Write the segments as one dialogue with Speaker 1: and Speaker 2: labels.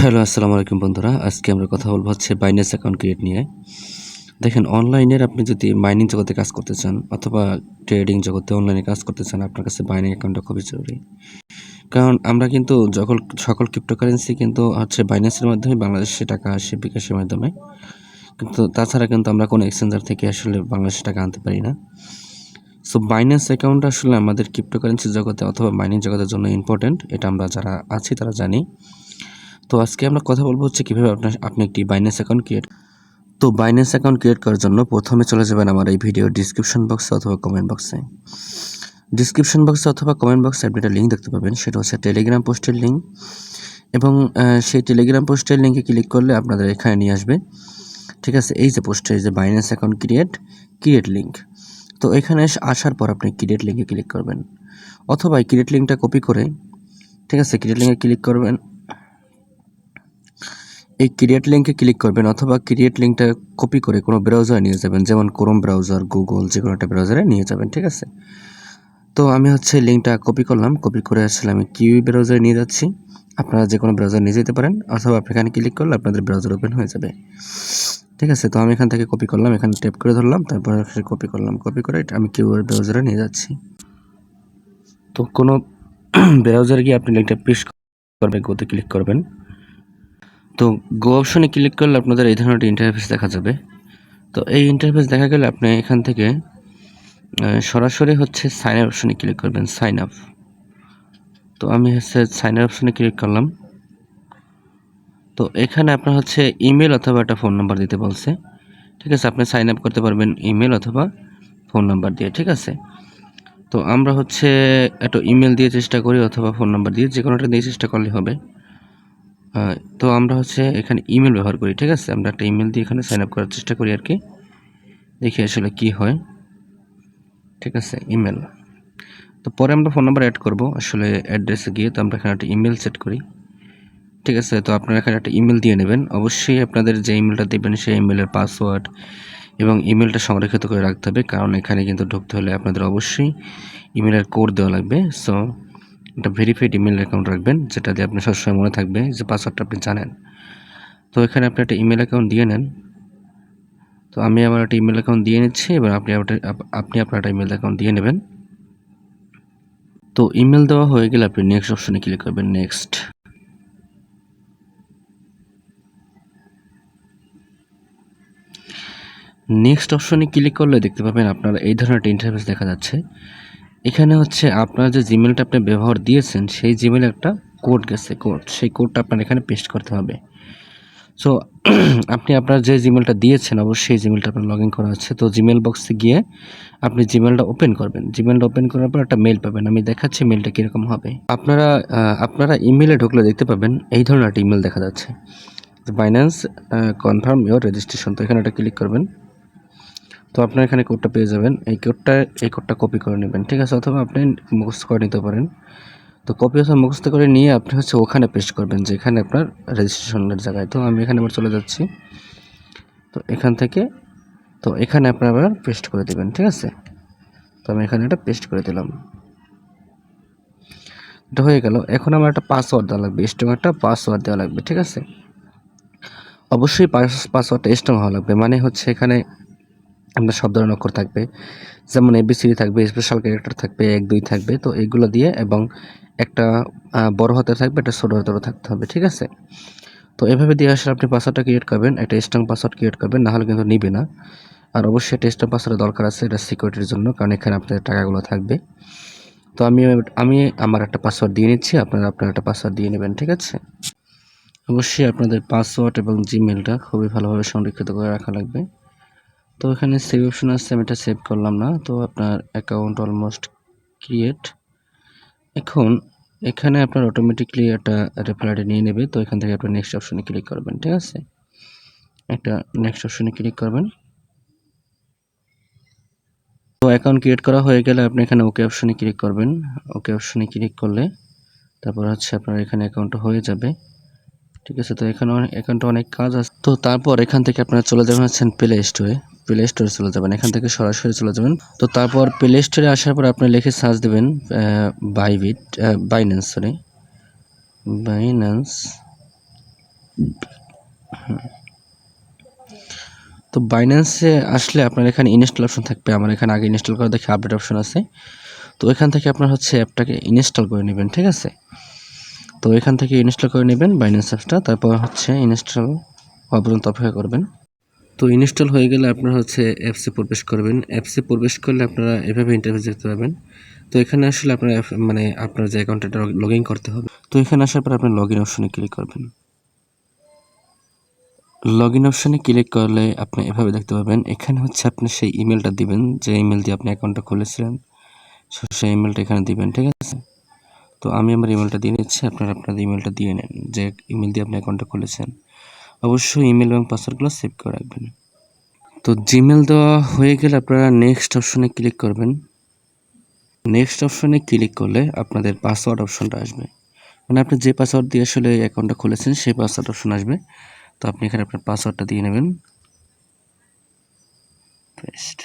Speaker 1: Hello, আসসালামু আলাইকুম বন্ধুরা। আজকে আমরা কথা বলবো হচ্ছে বাইন্যান্স অ্যাকাউন্ট ক্রিয়েট নিয়ে। দেখেন অনলাইনের আপনি যদি মাইনিং জগতে কাজ করতে চান অথবা ট্রেডিং জগতে অনলাইনে কাজ করতে চান, আপনার কাছে বাইন্যান্স অ্যাকাউন্টটা খুবই জরুরি। কারণ আমরা কিন্তু সকল ক্রিপ্টোকারেন্সি কিন্তু হচ্ছে বাইন্যান্সের মাধ্যমে বাংলাদেশে টাকা আসে বিকাশের মাধ্যমে। কিন্তু তাছাড়া কিন্তু আমরা কোনো এক্সচেঞ্জার থেকে আসলে বাংলাদেশে টাকা আনতে পারি না। সো বাইন্যান্স অ্যাকাউন্ট আসলে আমাদের ক্রিপ্টোকারেন্সি জগতে অথবা মাইনিং জগতের জন্য ইম্পর্টেন্ট। এটা আমরা যারা আছি তারা জানি। তো আজকে আমরা কথা বলবো হচ্ছে কীভাবে আপনি একটি বাইন্যান্স অ্যাকাউন্ট ক্রিয়েট করার জন্য প্রথমে চলে যাবেন আমার এই ভিডিওর ডিসক্রিপশন বক্সে অথবা কমেন্ট বক্সে। ডিসক্রিপশন বক্সে অথবা কমেন্ট বক্সে আপনি একটা লিঙ্ক দেখতে পাবেন, সেটা হচ্ছে টেলিগ্রাম পোস্টের লিঙ্ক। এবং সেই টেলিগ্রাম পোস্টের লিঙ্কে ক্লিক করলে আপনাদের এখানে নিয়ে আসবে। ঠিক আছে, এই যে পোস্টে এই যে বাইন্যান্স অ্যাকাউন্ট ক্রিয়েট লিঙ্ক। তো এখানে আসার পর আপনি ক্রিয়েট লিঙ্কে ক্লিক করবেন, অথবা এই ক্রিয়েট লিঙ্কটা কপি করে, ঠিক আছে, ক্রিয়েট লিঙ্কে ক্লিক করবেন। এই ক্রিয়েট লিঙ্কে ক্লিক করবেন অথবা ক্রিয়েট লিঙ্কটা কপি করে কোনো ব্রাউজারে নিয়ে যাবেন, যেমন ক্রোম ব্রাউজার, গুগল, যে কোনো একটা ব্রাউজারে নিয়ে যাবেন। ঠিক আছে, তো আমি হচ্ছে লিঙ্কটা কপি করলাম, কপি করে আসলে আমি কিউই ব্রাউজারে নিয়ে যাচ্ছি। আপনারা যে কোনো ব্রাউজারে নিয়ে যেতে পারেন, অথবা আপনি এখানে ক্লিক করলে আপনাদের ব্রাউজার ওপেন হয়ে যাবে। ঠিক আছে, তো আমি এখান থেকে কপি করলাম, এখানে ট্যাপ করে ধরলাম, তারপর কপি করলাম, কপি করে আমি কিউআর ব্রাউজারে নিয়ে যাচ্ছি। তো কোনো ব্রাউজারে গিয়ে আপনি লিঙ্কটা পেস্ট করবেন, গোতে ক্লিক করবেন। তো গো অপশনে ক্লিক করলে আপনাদের এই ধরনের ইন্টারফেস দেখা যাবে। তো এই ইন্টারফেস দেখা গেলে আপনি এখান থেকে সরাসরি হচ্ছে সাইন আপ অপশনে ক্লিক করবেন, সাইন আপ। তো আমি হচ্ছে সাইন আপ অপশনে ক্লিক করলাম। তো এখানে আপনার হচ্ছে ইমেল অথবা একটা ফোন নাম্বার দিতে বলছে। ঠিক আছে, আপনি সাইন আপ করতে পারবেন ইমেল অথবা ফোন নাম্বার দিয়ে। ঠিক আছে, তো আমরা হচ্ছে একটা ইমেল দিয়ে চেষ্টা করি অথবা ফোন নাম্বার দিয়ে, যে কোনোটা দিয়ে চেষ্টা করলে হবে। তো আমরা হচ্ছে এখানে ইমেল ব্যবহার করি। ঠিক আছে, আমরা একটা ইমেল দিয়ে এখানে সাইন আপ করার চেষ্টা করি আর কি, দেখি আসলে কি হয়। ঠিক আছে, ইমেল। তো পরে আমরা ফোন নাম্বার অ্যাড করব আসলে অ্যাড্রেসে গিয়ে। তো আমরা এখানে একটা ইমেল সেট করি। ঠিক আছে, তো আপনারা এখানে একটা ইমেল দিয়ে নেবেন। অবশ্যই আপনাদের যে ইমেলটা দেবেন সেই ইমেলের পাসওয়ার্ড এবং ইমেলটা সংরক্ষিত করে রাখতে হবে, কারণ এখানে কিন্তু ঢুকতে হলে আপনাদের অবশ্যই ইমেলের কোড দেওয়া লাগবে। সো একটা ভেরিফাইড ইমেল অ্যাকাউন্ট রাখবেন, যেটা দিয়ে আপনার সবসময় মনে থাকবে যে পাসওয়ার্ডটা আপনি জানেন। তো এখানে আপনি একটা ইমেল অ্যাকাউন্ট দিয়ে নেন। তো আমি আমার একটা ইমেল অ্যাকাউন্ট দিয়ে নিচ্ছি, এবার আপনি আপনার একটা ইমেল অ্যাকাউন্ট দিয়ে নেবেন। তো ইমেল দেওয়া হয়ে গেলে আপনি নেক্সট অপশনে ক্লিক করবেন, নেক্সট। নেক্সট অপশনে ক্লিক করলে দেখতে পাবেন আপনার এই ধরনের একটা ইন্টারফেস দেখা যাচ্ছে। এখানে হচ্ছে আপনার যে জিমেলটা আপনি ব্যবহার দিয়েছেন সেই জিমেলে একটা কোড গেছে, সেই কোডটা আপনার এখানে পেস্ট করতে হবে। সো আপনি আপনার যে জিমেলটা দিয়েছেন অবশ্যই জিমেলটা আপনার লগ ইন করা আছে। তো জিমেল বক্সে গিয়ে আপনি জিমেলটা ওপেন করবেন। জিমেলটা ওপেন করার পর একটা মেল পাবেন, আমি দেখাচ্ছি মেলটা কীরকম হবে। আপনারা ইমেলে ঢুকলে দেখতে পাবেন এই ধরনের একটা ইমেল দেখা যাচ্ছে, বাইন্যান্স কনফার্ম ইওর রেজিস্ট্রেশন। তো এখানে একটা ক্লিক করবেন। তো আপনার এখানে কোডটা পেয়ে যাবেন, এই কোডটা কপি করে নেবেন। ঠিক আছে, অথবা আপনি মুখস্থ করে নিতে পারেন। তো কপি অথবা মুখস্থ করে নিয়ে আপনি হচ্ছে ওখানে পেস্ট করবেন, যেখানে আপনার রেজিস্ট্রেশনের জায়গায়। তো আমি এখানে আবার চলে যাচ্ছি। তো এখানে আপনার আবার পেস্ট করে দেবেন। ঠিক আছে, তো আমি এখানে এটা পেস্ট করে দিলাম, এটা হয়ে গেল। এখন আমার একটা পাসওয়ার্ড দেওয়া লাগবে, স্ট্রং একটা পাসওয়ার্ড দেওয়া লাগবে। ঠিক আছে, অবশ্যই পাসওয়ার্ডটা স্ট্রং হওয়া লাগবে, মানে হচ্ছে এখানে আপনার সব ধরনের অক্ষর থাকবে, যেমন এবিসিডি থাকবে, স্পেশাল ক্যারেক্টার থাকবে, 1 2 থাকবে। তো এইগুলো দিয়ে, এবং একটা বড় হাতের থাকবে, একটা ছোটো হাতেরও থাকতে হবে। ঠিক আছে, তো এভাবে দিয়ে আসলে আপনি পাসওয়ার্ডটা ক্রিয়েট করবেন, একটা স্ট্রং পাসওয়ার্ড ক্রিয়েট করবেন, নাহলে কিন্তু নিবে না। আর অবশ্যই একটা স্ট্রং পাসওয়ার্ডের দরকার আছে, এটা সিকিউরিটির জন্য, কারণ এখানে আপনাদের টাকাগুলো থাকবে। তো আমি আমার একটা পাসওয়ার্ড দিয়ে নিচ্ছি, আপনারা আপনার একটা পাসওয়ার্ড দিয়ে নেবেন। ঠিক আছে, অবশ্যই আপনাদের পাসওয়ার্ড এবং জিমেলটা খুবই ভালোভাবে সংরক্ষিত করে রাখা লাগবে। তো এখানে সেভ অপশন আছে, আমি এটা সেভ করলাম না। তো আপনার অ্যাকাউন্ট অলমোস্ট ক্রিয়েট। এখন এখানে আপনার অটোমেটিকলি একটা রেফারেল নিয়ে নেবে। তো এখান থেকে আপনি নেক্সট অপশনে ক্লিক করবেন। ঠিক আছে, একটা নেক্সট অপশনে ক্লিক করবেন। তো অ্যাকাউন্ট ক্রিয়েট করা হয়ে গেলে আপনি এখানে ওকে অপশনে ক্লিক করবেন। ওকে অপশনে ক্লিক করলে তারপর হচ্ছে আপনার এখানে অ্যাকাউন্টটা হয়ে যাবে। ঠিক আছে, তো এখানে অ্যাকাউন্টে অনেক কাজ আছে। তো তারপর এখান থেকে আপনারা চলে যাবেন হচ্ছেন প্লে স্টোরে চলে যাবেন, এখান থেকে সরাসরি চলে যাবেন। তো তারপর প্লে স্টোরে আসার পর আপনি লিখে সার্চ দেবেন বাইন্যান্স তো বাইন্যান্সে আসলে আপনার এখানে ইনস্টল অপশন থাকবে। আমার এখানে আগে ইনস্টল করা দেখে আপডেট অপশন আছে। তো এখান থেকে আপনার হচ্ছে অ্যাপটাকে ইনস্টল করে নেবেন, ঠিক আছে। তো এখান থেকে ইনস্টল করে নেবেন বাইন্যান্স অ্যাপসটা, তারপর হচ্ছে ইনস্টল হওয়া পর্যন্ত অপেক্ষা করবেন। তো ইনস্টল হয়ে গেলে আপনারা হচ্ছে অ্যাপসে প্রবেশ করবেন। অ্যাপসে প্রবেশ করলে আপনারা এভাবে ইন্টারফেস দেখতে পাবেন। তো এখানে আসলে আপনার মানে আপনার যে অ্যাকাউন্টটা লগ ইন করতে হবে। তো এখানে আসার পর আপনি লগ ইন অপশনে ক্লিক করবেন। লগ ইন অপশনে ক্লিক করলে আপনি এভাবে দেখতে পাবেন। এখানে হচ্ছে আপনি সেই ইমেলটা দিবেন যে ইমেল দিয়ে আপনি অ্যাকাউন্টটা খুলেছিলেন, সেই ইমেলটা এখানে দিবেন, ঠিক আছে। তো আমি আমার ইমেলটা দিয়ে নিচ্ছি, আপনারা আপনাদের ইমেলটা দিয়ে নেন যে ইমেল দিয়ে আপনি অ্যাকাউন্টটা খুলেছেন। অবশ্যই ইমেল এবং পাসওয়ার্ডগুলো সেভ করে রাখবেন। তো জিমেল দেওয়া হয়ে গেলে আপনারা নেক্সট অপশনে ক্লিক করবেন। নেক্সট অপশনে ক্লিক করলে আপনাদের পাসওয়ার্ড অপশনটা আসবে, মানে আপনি যে পাসওয়ার্ড দিয়ে আসলে অ্যাকাউন্টটা খুলেছেন সেই পাসওয়ার্ড অপশন আসবে। তো আপনি এখানে আপনার পাসওয়ার্ডটা দিয়ে নেবেন। পেস্ট,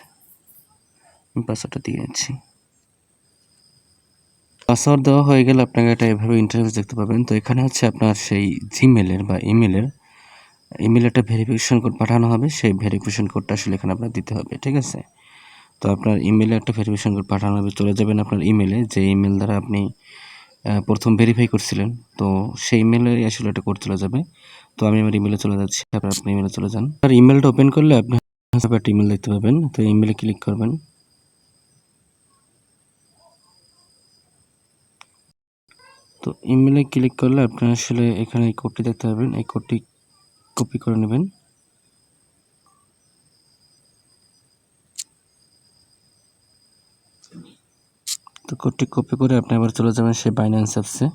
Speaker 1: আমি পাসওয়ার্ডটা দিয়ে নিচ্ছি। পাসওয়ার্ড দেওয়া হয়ে গেলে আপনাকে এটা এভাবে ইন্টারফেস দেখতে পাবেন। তো এখানে হচ্ছে আপনার সেই জিমেলের বা ইমেলের একটা ভেরিফিকেশন কোড পাঠানো হবে, সেই ভেরিফিকেশন কোডটা আসলে এখানে আপনার দিতে হবে, ঠিক আছে। তো আপনার ইমেলে একটা ভেরিফিকেশন কোড পাঠানো হবে, চলে যাবেন আপনার ইমেলে, যে ইমেল দ্বারা আপনি প্রথম ভেরিফাই করছিলেন। তো সেই ইমেলে আসলে একটা কোড চলে যাবে। তো আমি আমার ইমেলে চলে যাচ্ছি, তারপর আপনি ইমেলে চলে যান। আর ইমেলটা ওপেন করলে আপনি একটা ইমেল দেখতে পাবেন। তো ইমেলে ক্লিক করবেন। তো ইমেলে ক্লিক করলে আপনার আসলে এখানে এই কোডটি দেখতে পাবেন, এই কোডটি কপি করে নেবেন। তো কোডটি কপি করে আপনি আবার চলে যাবেন সেই বাইন্যান্স অ্যাপসে।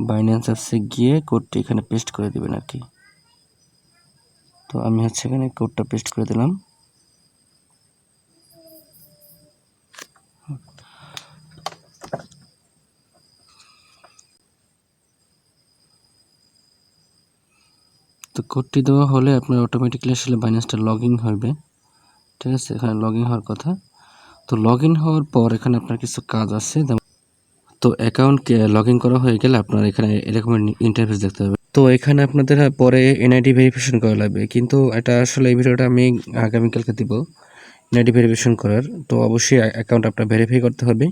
Speaker 1: বাইন্যান্স অ্যাপসে গিয়ে কোডটি এখানে পেস্ট করে দিবেন আর কি। তো আমি হচ্ছে এখানে কোডটা পেস্ট করে দিলাম। তো কোডটি দেওয়া হলে আপনার অটোমেটিক্যালি আসলে বাইন্যান্সটা লগ ইন হবে, ঠিক আছে। এখানে লগ ইন হওয়ার কথা। তো লগ ইন হওয়ার পর এখানে আপনার কিছু কাজ আছে। তো অ্যাকাউন্ট লগ ইন করা হয়ে গেলে আপনার এখানে এরকম ইন্টারফেস দেখতে হবে। তো এখানে আপনাদের পরে এনআইডি ভেরিফিকেশন করা লাগবে, কিন্তু এটা আসলে এই ভিডিওটা আমি আগামীকালকে দিব এনআইডি ভেরিফিকেশন করার। তো অবশ্যই অ্যাকাউন্ট আপনার ভেরিফাই করতে হবে।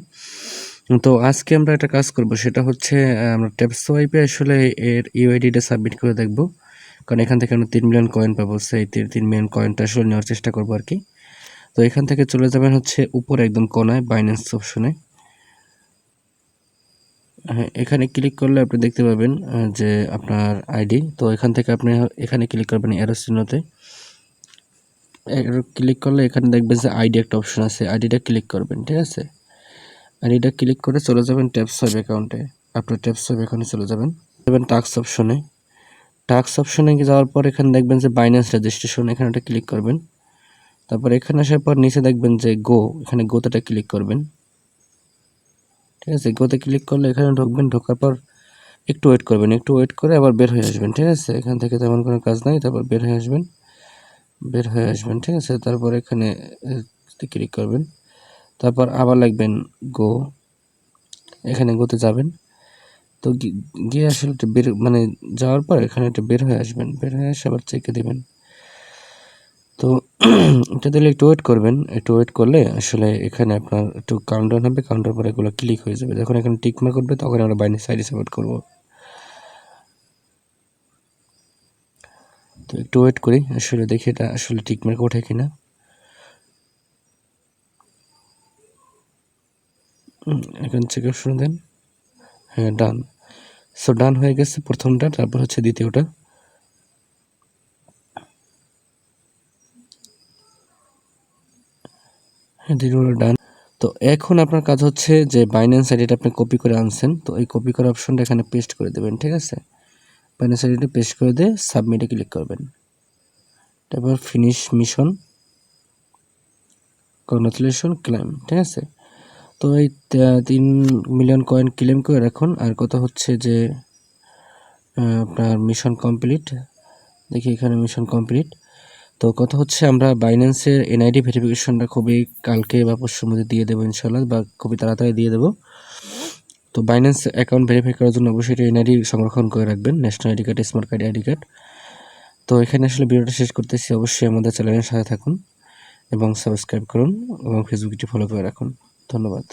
Speaker 1: তো আজকে আমরা একটা কাজ করব, সেটা হচ্ছে আমরা ট্যাপসোয়াইপে আসলে এর ইউআইডিটা সাবমিট করে দেখব, কারণ এখান থেকে আমরা 3 মিলিয়ন কয়েন পাবো। সেই 3 মিলিয়ন কয়েনটা আসলে নেওয়ার চেষ্টা করবো আর কি। তো এখান থেকে চলে যাবেন হচ্ছে উপরে একদম কোনায় বাইন্যান্স অপশনে। হ্যাঁ, এখানে ক্লিক করলে আপনি দেখতে পাবেন যে আপনার আইডি। তো এখান থেকে আপনি এখানে ক্লিক করবেন অ্যারো চিহ্নতে। ক্লিক করলে এখানে দেখবেন যে আইডি একটা অপশন আছে, আইডিটা ক্লিক করবেন, ঠিক আছে। আইডিটা ক্লিক করে চলে যাবেন ট্যাপসোয়াইপ অ্যাকাউন্টে। আপনার ট্যাপসোয়াইপ অ্যাকাউন্টে চলে যাবেন টাস্ক অপশনে। টাস্ক অপশনে যাওয়ার পর এখানে দেখবেন যে বাইন্যান্স রেজিস্ট্রেশন, এখানে একটা ক্লিক করবেন। তারপর এখানে আসার পর নিচে দেখবেন যে গো, এখানে গোতে ক্লিক করবেন, ঠিক আছে। গোতে ক্লিক করলে এখানে ঢুকবেন, ঢোকার পর একটু ওয়েট করবেন, একটু ওয়েট করে আবার বের হয়ে আসবেন, ঠিক আছে। এখান থেকে তেমন কোনো কাজ নাই, তারপর বের হয়ে আসবেন, ঠিক আছে। তারপর এখানে ক্লিক করবেন, তারপর আবার লিখবেন গো, এখানে গোতে যাবেন। তো গিয়ে আসলে বের মানে যাওয়ার পর এখানে একটা বের হয়ে আসবেন, বের হয়ে এসে আবার চেকে দেবেন। তো এটা দিলে একটু ওয়েট করবেন, একটু ওয়েট করলে আসলে এখানে আপনার একটু কাউন্টডাউন হবে, কাউন্টার পরে এগুলো ক্লিক হয়ে যাবে। যখন এখানে টিক মার্ক করবে তখন আমরা বাইনারি সাইড সাপোর্ট করব। তো একটু ওয়েট করি, আসলে দেখি এটা আসলে টিক মার্ক ওঠে কিনা। এখন চেক অপশন দেন, হ্যাঁ ডান। সো ডান হয়ে গেছে প্রথমটা, তারপর হচ্ছে দ্বিতীয়টা। হ্যাঁ দ্বিতীয়টা ডান। তো এখন আপনার কাজ হচ্ছে যে বাইন্যান্স আইডিটা আপনি কপি করে আনছেন, তো এই কপি করা অপশনটা এখানে পেস্ট করে দেবেন, ঠিক আছে। বাইন্যান্স আইডিটা পেস্ট করে দিয়ে সাবমিটে ক্লিক করবেন। তারপর ফিনিশ মিশন, কংগ্রাচুলেশন ক্লেম, ঠিক আছে। তো এই 3 মিলিয়ন কয়েন ক্লেম করে রাখুন। আর কথা হচ্ছে যে আপনার মিশন কমপ্লিট, দেখি এখানে মিশন কমপ্লিট। তো কথা হচ্ছে আমরা বাইন্যান্সের এনআইডি ভেরিফিকেশনটা খুবই কালকে বা পরশুর মধ্যে দিয়ে দেবো ইনশাল্লাহ, বা খুবই তাড়াতাড়ি দিয়ে দেবো। তো বাইন্যান্স অ্যাকাউন্ট ভেরিফাই করার জন্য অবশ্যই এনআইডি সংরক্ষণ করে রাখবেন, national ID card, smart card, ID card. তো এখানে আসলে ভিডিওটা শেষ করতেছি। অবশ্যই আমাদের চ্যানেলের সাথে থাকুন এবং সাবস্ক্রাইব করুন এবং ফেসবুকটি ফলো করে রাখুন। ধন্যবাদ।